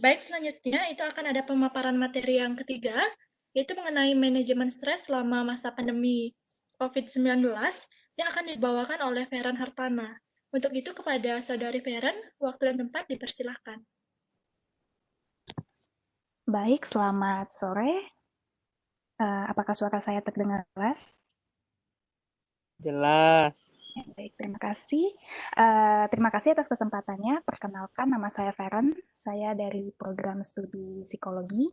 Baik, selanjutnya itu akan ada pemaparan materi yang ketiga, yaitu mengenai manajemen stres selama masa pandemi COVID-19 yang akan dibawakan oleh Feren Hartana. Untuk itu kepada Saudari Feren, waktu dan tempat dipersilahkan. Baik, selamat sore. Apakah suara saya terdengar jelas? Jelas. Baik, terima kasih. Terima kasih atas kesempatannya. Perkenalkan, nama saya Feren. Saya dari program studi psikologi.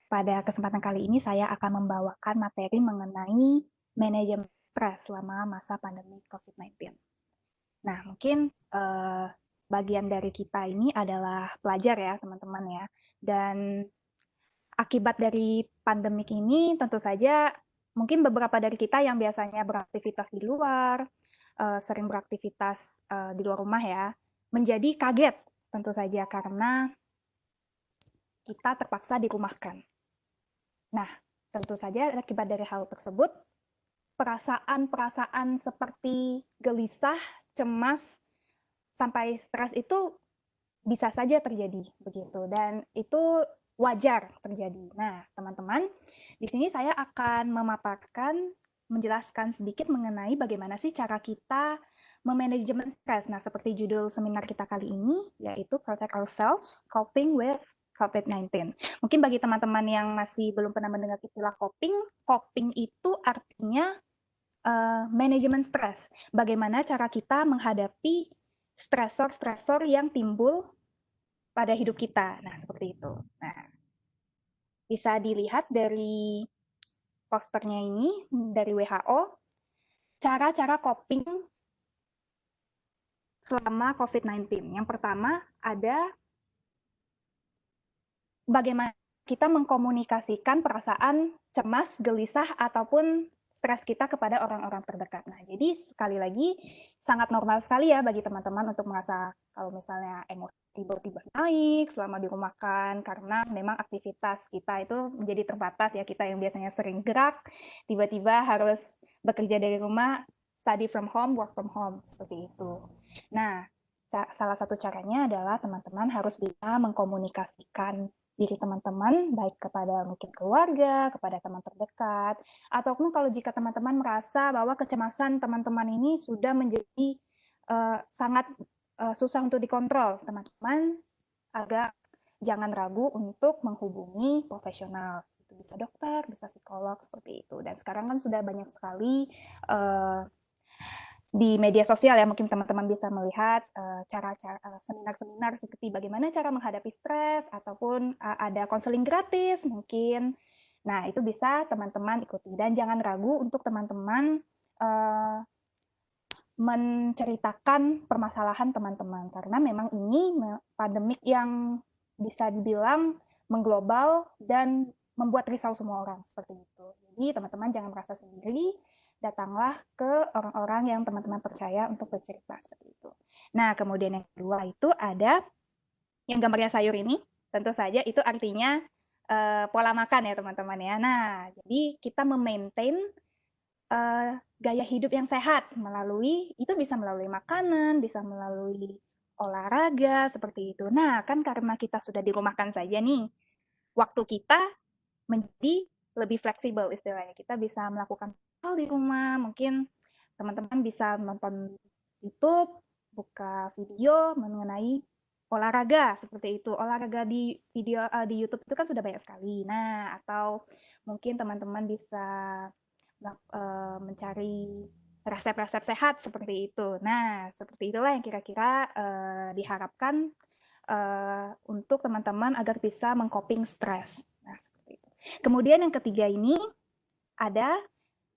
Pada kesempatan kali ini saya akan membawakan materi mengenai manajemen stres selama masa pandemi COVID-19. Nah, mungkin bagian dari kita ini adalah pelajar ya, teman-teman ya. Dan akibat dari pandemik ini tentu saja mungkin beberapa dari kita yang biasanya beraktivitas di luar, sering beraktivitas di luar rumah ya, menjadi kaget tentu saja karena kita terpaksa dirumahkan. Nah, tentu saja akibat dari hal tersebut, perasaan-perasaan seperti gelisah, cemas, sampai stres itu bisa saja terjadi begitu, dan itu wajar terjadi. Nah, teman-teman, di sini saya akan memaparkan, menjelaskan sedikit mengenai bagaimana sih cara kita memanajemen stres. Nah, seperti judul seminar kita kali ini, yaitu Protect Ourselves, Coping with COVID-19. Mungkin bagi teman-teman yang masih belum pernah mendengar istilah coping itu artinya manajemen stres. Bagaimana cara kita menghadapi stresor-stresor yang timbul pada hidup kita. Nah, seperti itu. Nah, bisa dilihat dari posternya ini dari WHO, cara-cara coping selama COVID-19. Yang pertama ada bagaimana kita mengkomunikasikan perasaan cemas, gelisah, ataupun stres kita kepada orang-orang terdekat. Nah, jadi sekali lagi sangat normal sekali ya bagi teman-teman untuk merasa kalau misalnya emosi tiba-tiba naik selama dirumahkan karena memang aktivitas kita itu menjadi terbatas ya, kita yang biasanya sering gerak tiba-tiba harus bekerja dari rumah, study from home, work from home, seperti itu. Nah, salah satu caranya adalah teman-teman harus bisa mengkomunikasikan diri teman-teman, baik kepada mungkin keluarga, kepada teman terdekat, ataupun kalau jika teman-teman merasa bahwa kecemasan teman-teman ini sudah menjadi sangat susah untuk dikontrol, teman-teman agak jangan ragu untuk menghubungi profesional. Itu bisa dokter, bisa psikolog, seperti itu. Dan sekarang kan sudah banyak sekali di media sosial ya, mungkin teman-teman bisa melihat cara-cara seminar-seminar seperti bagaimana cara menghadapi stres, ataupun ada konseling gratis mungkin. Nah, itu bisa teman-teman ikuti. Dan jangan ragu untuk teman-teman menceritakan permasalahan teman-teman. Karena memang ini pandemik yang bisa dibilang mengglobal dan membuat risau semua orang, seperti itu. Jadi teman-teman jangan merasa sendiri, datanglah ke orang-orang yang teman-teman percaya untuk bercerita, seperti itu. Nah, kemudian yang kedua itu ada yang gambarnya sayur ini, tentu saja itu artinya pola makan ya teman-teman ya. Nah, jadi kita memaintain gaya hidup yang sehat melalui, itu bisa melalui makanan, bisa melalui olahraga, seperti itu. Nah, kan karena kita sudah dirumahkan saja nih, waktu kita menjadi lebih fleksibel istilahnya. Kita bisa melakukan hal di rumah, mungkin teman-teman bisa nonton YouTube, buka video mengenai olahraga seperti itu. Olahraga di video di YouTube itu kan sudah banyak sekali. Nah, atau mungkin teman-teman bisa mencari resep-resep sehat seperti itu. Nah, seperti itulah yang kira-kira diharapkan untuk teman-teman agar bisa mengcoping stres. Nah, seperti itu. Kemudian yang ketiga ini ada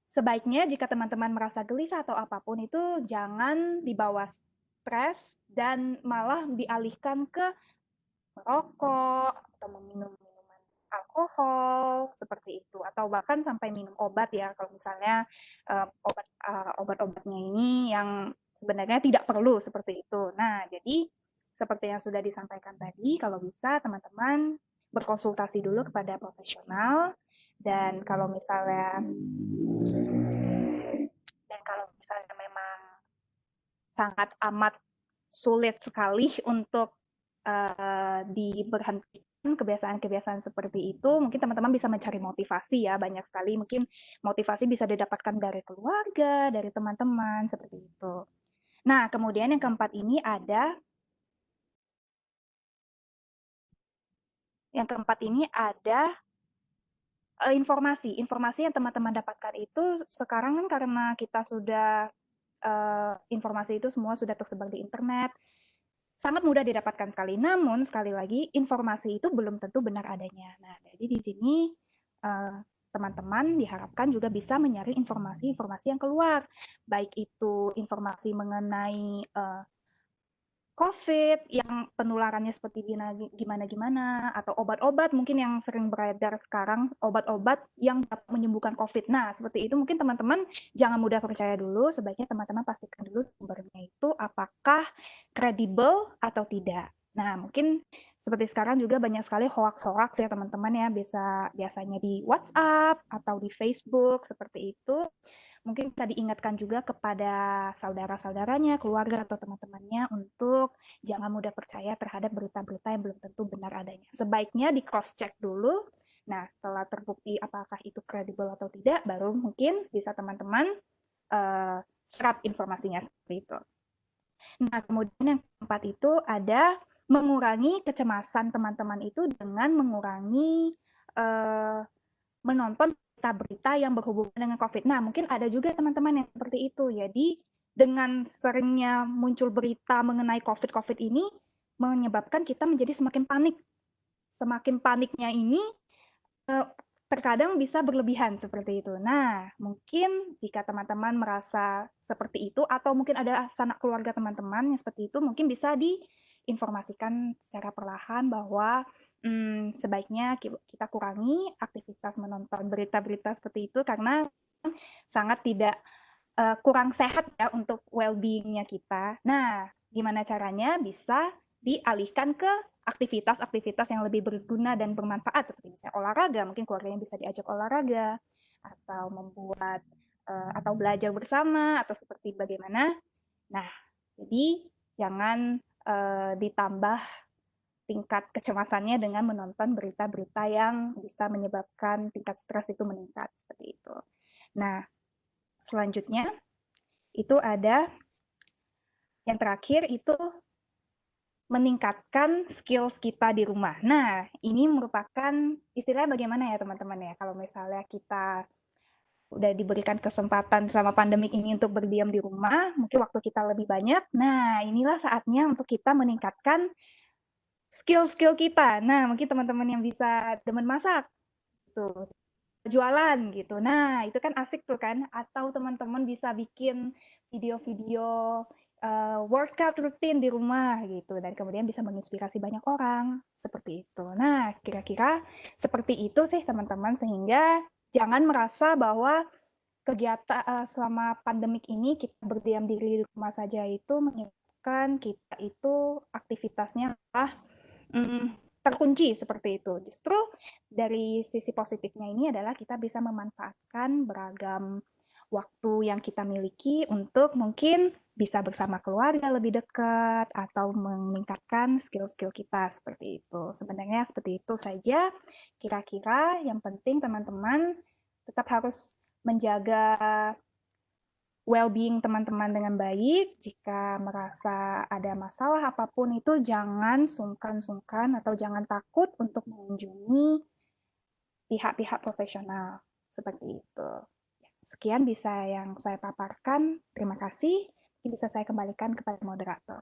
sebaiknya jika teman-teman merasa gelisah atau apapun itu jangan dibawa stres dan malah dialihkan ke merokok atau meminum minuman alkohol seperti itu, atau bahkan sampai minum obat ya kalau misalnya obat-obatnya ini yang sebenarnya tidak perlu seperti itu. Nah, jadi seperti yang sudah disampaikan tadi, kalau bisa teman-teman berkonsultasi dulu kepada profesional, dan kalau misalnya memang sangat amat sulit sekali untuk diberhentikan kebiasaan-kebiasaan seperti itu, mungkin teman-teman bisa mencari motivasi ya, banyak sekali mungkin motivasi bisa didapatkan dari keluarga, dari teman-teman, seperti itu. Nah, kemudian yang keempat ini ada informasi. Informasi yang teman-teman dapatkan itu sekarang kan karena kita sudah informasi itu semua sudah tersebar di internet, sangat mudah didapatkan sekali. Namun sekali lagi informasi itu belum tentu benar adanya. Nah, jadi di sini teman-teman diharapkan juga bisa menyaring informasi-informasi yang keluar, baik itu informasi mengenai COVID yang penularannya seperti gimana-gimana, atau obat-obat mungkin yang sering beredar sekarang, obat-obat yang dapat menyembuhkan COVID. Nah, seperti itu mungkin teman-teman jangan mudah percaya dulu, sebaiknya teman-teman pastikan dulu sumbernya itu apakah kredibel atau tidak. Nah, mungkin seperti sekarang juga banyak sekali hoax-hoax ya teman-teman ya, biasanya di WhatsApp atau di Facebook, seperti itu. Mungkin bisa diingatkan juga kepada saudara-saudaranya, keluarga, atau teman-temannya untuk jangan mudah percaya terhadap berita-berita yang belum tentu benar adanya. Sebaiknya di cross-check dulu. Nah, setelah terbukti apakah itu kredibel atau tidak, baru mungkin bisa teman-teman serap informasinya seperti itu. Nah, kemudian yang keempat itu ada mengurangi kecemasan teman-teman itu dengan mengurangi menonton berita-berita yang berhubungan dengan COVID. Nah, mungkin ada juga teman-teman yang seperti itu. Jadi, dengan seringnya muncul berita mengenai COVID ini, menyebabkan kita menjadi semakin panik. Semakin paniknya ini terkadang bisa berlebihan seperti itu. Nah, mungkin jika teman-teman merasa seperti itu, atau mungkin ada sanak keluarga teman-teman yang seperti itu, mungkin bisa diinformasikan secara perlahan bahwa sebaiknya kita kurangi aktivitas menonton berita-berita seperti itu, karena sangat tidak kurang sehat ya untuk well-being-nya kita. Nah, gimana caranya? Bisa dialihkan ke aktivitas-aktivitas yang lebih berguna dan bermanfaat, seperti misalnya olahraga, mungkin keluarganya bisa diajak olahraga, atau membuat atau belajar bersama, atau seperti bagaimana. Nah, jadi jangan ditambah tingkat kecemasannya dengan menonton berita-berita yang bisa menyebabkan tingkat stres itu meningkat, seperti itu. Nah, selanjutnya itu ada yang terakhir itu meningkatkan skills kita di rumah. Nah, ini merupakan istilahnya bagaimana ya teman-teman ya, kalau misalnya kita udah diberikan kesempatan sama pandemik ini untuk berdiam di rumah, mungkin waktu kita lebih banyak, nah inilah saatnya untuk kita meningkatkan skill-skill kita. Nah, mungkin teman-teman yang bisa demen masak, tuh, jualan gitu. Nah, itu kan asik tuh kan. Atau teman-teman bisa bikin video-video workout rutin di rumah gitu, dan kemudian bisa menginspirasi banyak orang seperti itu. Nah, kira-kira seperti itu sih teman-teman, sehingga jangan merasa bahwa kegiatan selama pandemik ini kita berdiam diri di rumah saja itu menyebabkan kita itu aktivitasnya terkunci seperti itu. Justru dari sisi positifnya ini adalah kita bisa memanfaatkan beragam waktu yang kita miliki untuk mungkin bisa bersama keluarga lebih dekat atau meningkatkan skill-skill kita seperti itu. Sebenarnya seperti itu saja. Kira-kira yang penting teman-teman tetap harus menjaga well-being teman-teman dengan baik. Jika merasa ada masalah apapun itu, jangan sungkan-sungkan atau jangan takut untuk mengunjungi pihak-pihak profesional seperti itu. Sekian bisa yang saya paparkan. Terima kasih. Ini bisa saya kembalikan kepada moderator.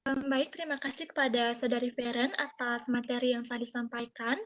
Baik, terima kasih kepada Saudari Feren atas materi yang telah disampaikan.